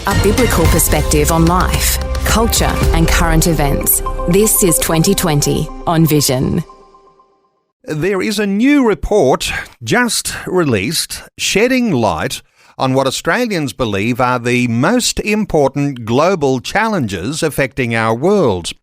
A biblical perspective on life, culture and current events. This is 2020 on Vision. There is a new report just released shedding light on what Australians believe are the most important global challenges affecting our world.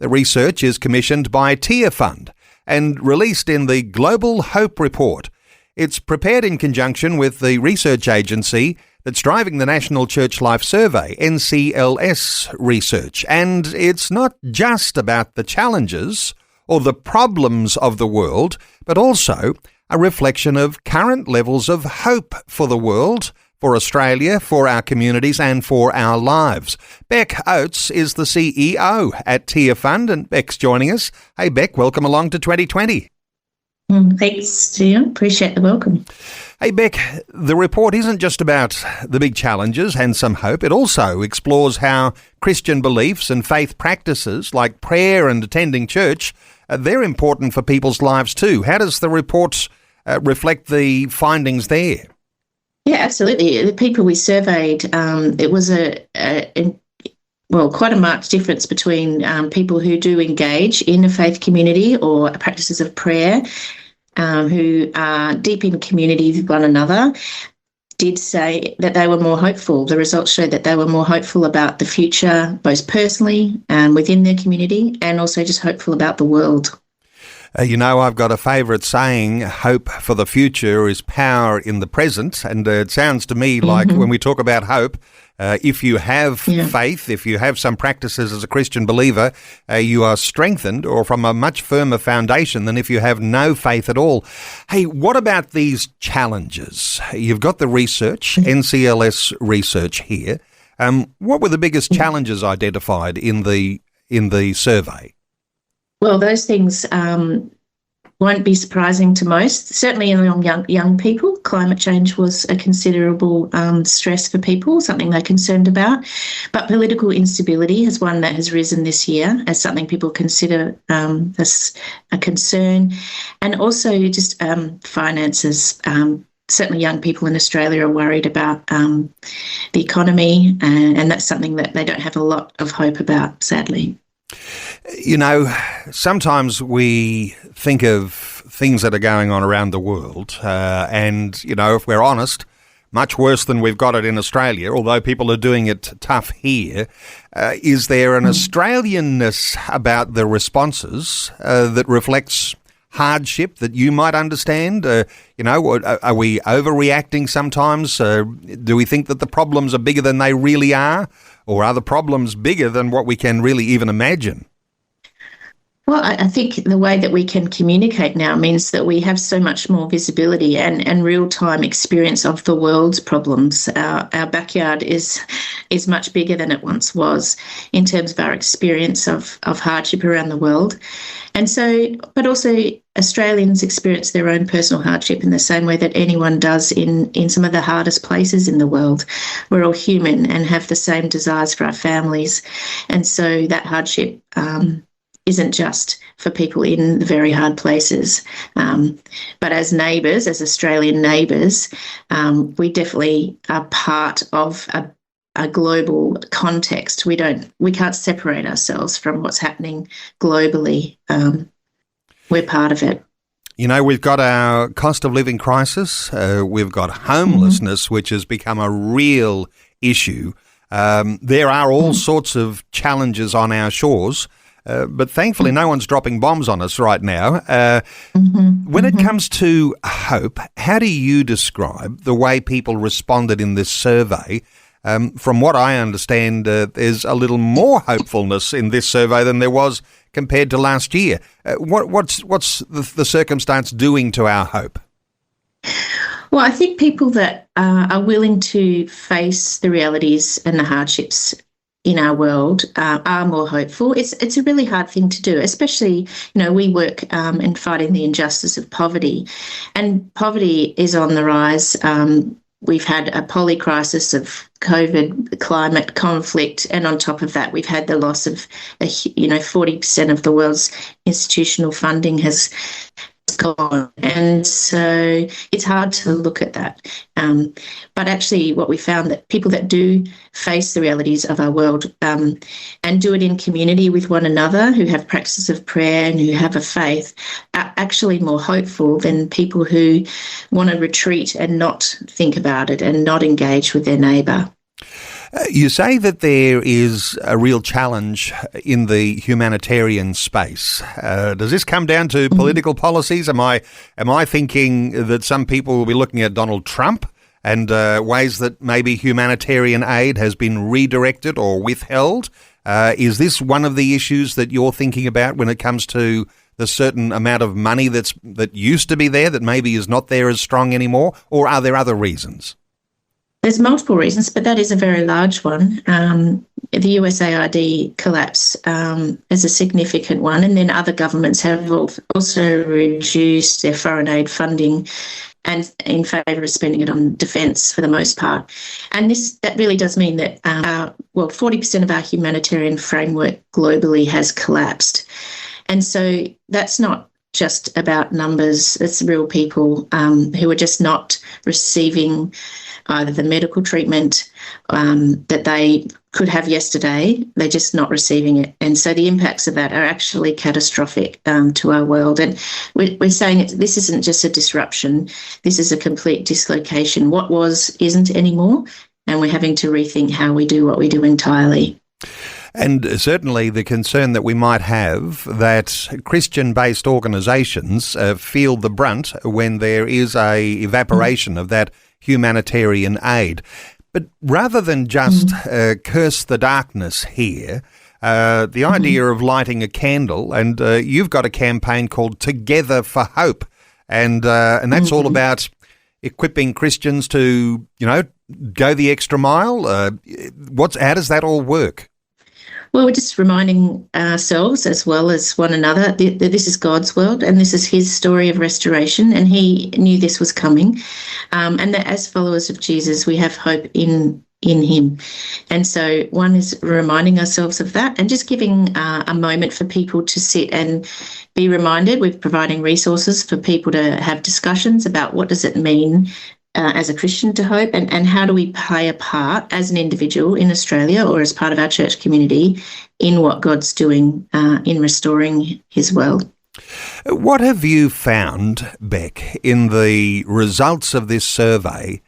The research is commissioned by Tearfund and released in the Global Hope Report. It's prepared in conjunction with the research agency that's driving the National Church Life Survey, NCLS research. And it's not just about the challenges or the problems of the world, but also a reflection of current levels of hope for the world, for Australia, for our communities and for our lives. Beck Oates is the CEO at Tearfund, and Beck's joining us. Hey Beck, welcome along to 2020. Thanks, Steve. Appreciate the welcome. Hey Beck, the report isn't just about the big challenges and some hope. It also explores how Christian beliefs and faith practices like prayer and attending church, they're important for people's lives too. How does the report reflect the findings there? Yeah, absolutely. The people we surveyed, it was quite a marked difference between people who do engage in a faith community or practices of prayer, who are deep in community with one another, did say that they were more hopeful. The results showed that they were more hopeful about the future, both personally and within their community, and also just hopeful about the world. I've got a favourite saying, hope for the future is power in the present. And it sounds to me like when we talk about hope, if you have faith, if you have some practices as a Christian believer, you are strengthened or from a much firmer foundation than if you have no faith at all. Hey, what about these challenges? You've got the research, NCLS research here. What were the biggest challenges identified in the survey? Well, those things won't be surprising to most. Certainly among young people, climate change was a considerable stress for people, something they're concerned about. But political instability is one that has risen this year as something people consider as a concern. And also just finances. Certainly young people in Australia are worried about the economy, and that's something that they don't have a lot of hope about, sadly. Sometimes we think of things that are going on around the world, and, if we're honest, much worse than we've got it in Australia, although people are doing it tough here. Is there an Australianness about the responses that reflects hardship that you might understand? Are we overreacting sometimes? Do we think that the problems are bigger than they really are? Or are the problems bigger than what we can really even imagine? Well, I think the way that we can communicate now means that we have so much more visibility and real-time experience of the world's problems. Our backyard is much bigger than it once was in terms of our experience of hardship around the world. And so, but also Australians experience their own personal hardship in the same way that anyone does in some of the hardest places in the world. We're all human and have the same desires for our families. And so that hardship isn't just for people in the very hard places. But as neighbours, as Australian neighbours, we definitely are part of a global context. We can't separate ourselves from what's happening globally. We're part of it. We've got our cost of living crisis. We've got homelessness, which has become a real issue. There are all sorts of challenges on our shores. But thankfully, no one's dropping bombs on us right now. When it comes to hope, how do you describe the way people responded in this survey? From what I understand, there's a little more hopefulness in this survey than there was compared to last year. What's the circumstance doing to our hope? Well, I think people that are willing to face the realities and the hardships in our world are more hopeful. It's a really hard thing to do, especially, we work in fighting the injustice of poverty, and poverty is on the rise. We've had a poly crisis of COVID, climate, conflict, and on top of that, we've had the loss of, 40% of the world's institutional funding has gone. And so it's hard to look at that. But actually what we found that people that do face the realities of our world and do it in community with one another, who have practices of prayer and who have a faith, are actually more hopeful than people who want to retreat and not think about it and not engage with their neighbour. You say that there is a real challenge in the humanitarian space. Does this come down to political policies? Am I thinking that some people will be looking at Donald Trump and ways that maybe humanitarian aid has been redirected or withheld? Is this one of the issues that you're thinking about when it comes to the certain amount of money that used to be there that maybe is not there as strong anymore? Or are there other reasons? There's multiple reasons, but that is a very large one. The USAID collapse is a significant one, and then other governments have also reduced their foreign aid funding and in favour of spending it on defence for the most part. And that really does mean that 40% of our humanitarian framework globally has collapsed. And so that's not just about numbers, it's real people who are just not receiving either the medical treatment that they could have yesterday, they're just not receiving it. And so the impacts of that are actually catastrophic to our world. And we're saying this isn't just a disruption, this is a complete dislocation. What was isn't anymore, and we're having to rethink how we do what we do entirely. And certainly the concern that we might have that Christian-based organisations feel the brunt when there is a evaporation of that humanitarian aid. But rather than just curse the darkness here, the idea of lighting a candle, and you've got a campaign called Together for Hope, and that's all about equipping Christians to, go the extra mile. How does that all work? Well, we're just reminding ourselves as well as one another that this is God's world and this is his story of restoration, and he knew this was coming, and that as followers of Jesus, we have hope in him. And so one is reminding ourselves of that and just giving a moment for people to sit and be reminded. We're providing resources for people to have discussions about what does it mean as a Christian to hope, and how do we play a part as an individual in Australia or as part of our church community in what God's doing in restoring his world. What have you found, Beck, in the results of this survey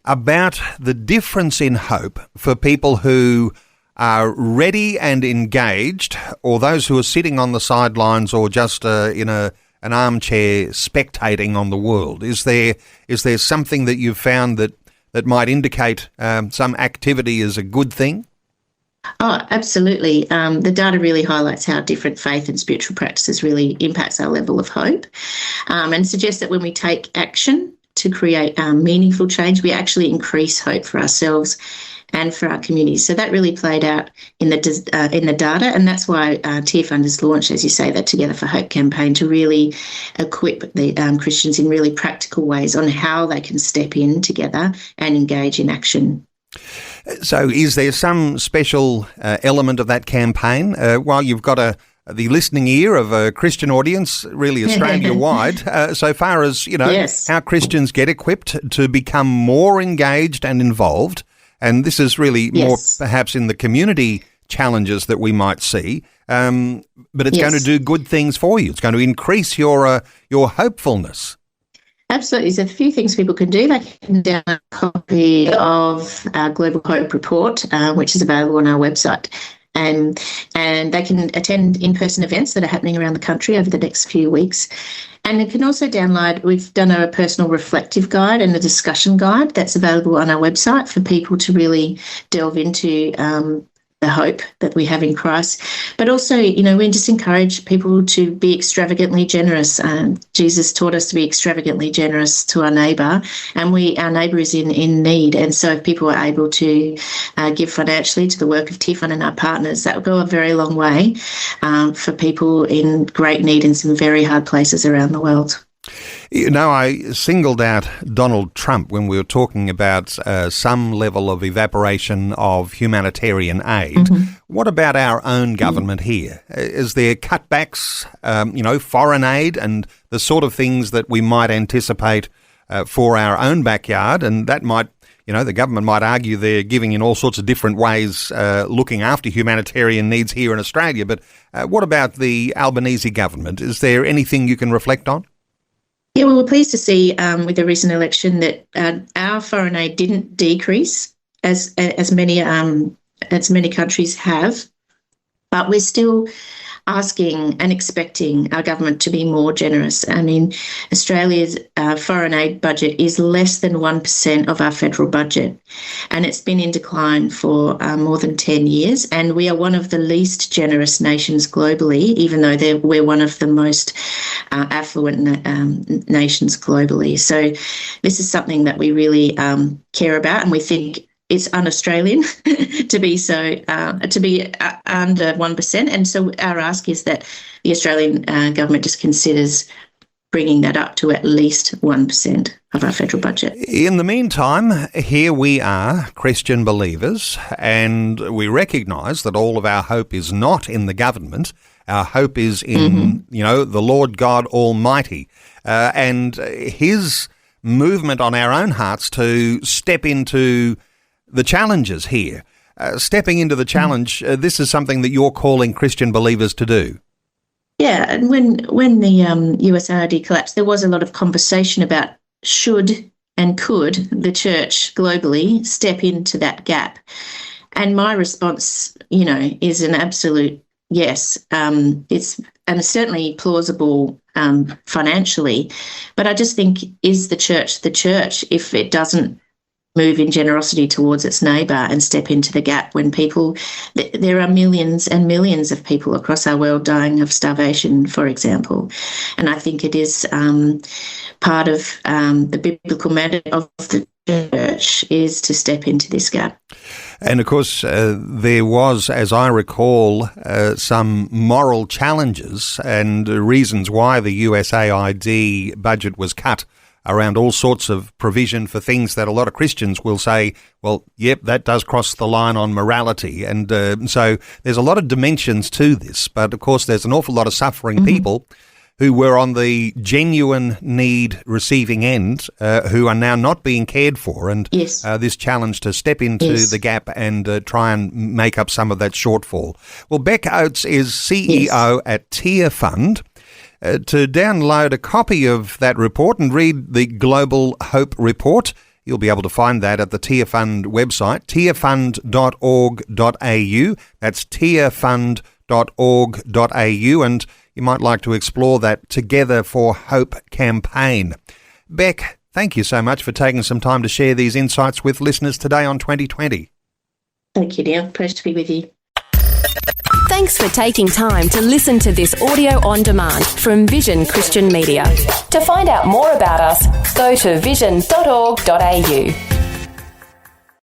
about the difference in hope for people who are ready and engaged, or those who are sitting on the sidelines or just in an armchair spectating on the world? Is there something that you've found that might indicate some activity is a good thing? Oh, absolutely. The data really highlights how different faith and spiritual practices really impacts our level of hope, and suggests that when we take action to create meaningful change, we actually increase hope for ourselves and for our communities. So that really played out in the data, and that's why Tearfund has launched, as you say, that Together for Hope campaign to really equip the Christians in really practical ways on how they can step in together and engage in action. So is there some special element of that campaign? While you've got the listening ear of a Christian audience, really Australia-wide, so far as, yes, how Christians get equipped to become more engaged and involved. And this is really more perhaps in the community challenges that we might see, but it's going to do good things for you. It's going to increase your hopefulness. Absolutely. There's a few things people can do. They can download a copy of our Global Hope Report, which is available on our website. And they can attend in-person events that are happening around the country over the next few weeks. And you can also download, we've done a personal reflective guide and a discussion guide that's available on our website for people to really delve into the hope that we have in Christ. But also, we just encourage people to be extravagantly generous. Jesus taught us to be extravagantly generous to our neighbour, and our neighbour is in need. And so if people are able to give financially to the work of Tearfund and our partners, that will go a very long way for people in great need in some very hard places around the world. You know, I singled out Donald Trump when we were talking about some level of evaporation of humanitarian aid. Mm-hmm. What about our own government here? Is there cutbacks, foreign aid and the sort of things that we might anticipate for our own backyard? And that might, the government might argue they're giving in all sorts of different ways, looking after humanitarian needs here in Australia. But what about the Albanese government? Is there anything you can reflect on? Yeah, we were pleased to see with the recent election that our foreign aid didn't decrease as many countries have, but we're still asking and expecting our government to be more generous. I mean, Australia's foreign aid budget is less than 1% of our federal budget, and it's been in decline for more than 10 years, and we are one of the least generous nations globally, even though we're one of the most affluent nations globally. So this is something that we really care about, and we think it's un-Australian to be under 1%. And so our ask is that the Australian government just considers bringing that up to at least 1% of our federal budget. In the meantime, here we are, Christian believers, and we recognise that all of our hope is not in the government. Our hope is in, the Lord God Almighty, and His movement on our own hearts to step into the challenges here. Stepping into the challenge, this is something that you're calling Christian believers to do. Yeah, and when the USAID collapsed, there was a lot of conversation about should and could the church globally step into that gap. And my response, is an absolute yes. It's certainly plausible financially, but I just think, is the church if it doesn't move in generosity towards its neighbour and step into the gap when there are millions and millions of people across our world dying of starvation, for example. And I think it is part of the biblical mandate of the church is to step into this gap. And of course, there was, as I recall, some moral challenges and reasons why the USAID budget was cut around all sorts of provision for things that a lot of Christians will say, well, yep, that does cross the line on morality. And so there's a lot of dimensions to this. But of course, there's an awful lot of suffering people who were on the genuine need receiving end, who are now not being cared for. And this challenge to step into the gap and try and make up some of that shortfall. Well, Beck Oates is CEO at Tearfund. To download a copy of that report and read the Global Hope Report, you'll be able to find that at the Tearfund website, tearfund.org.au. That's tearfund.org.au, and you might like to explore that Together for Hope campaign. Beck, thank you so much for taking some time to share these insights with listeners today on 2020. Thank you, Neil. Pleasure to be with you. Thanks for taking time to listen to this audio on demand from Vision Christian Media. To find out more about us, go to vision.org.au.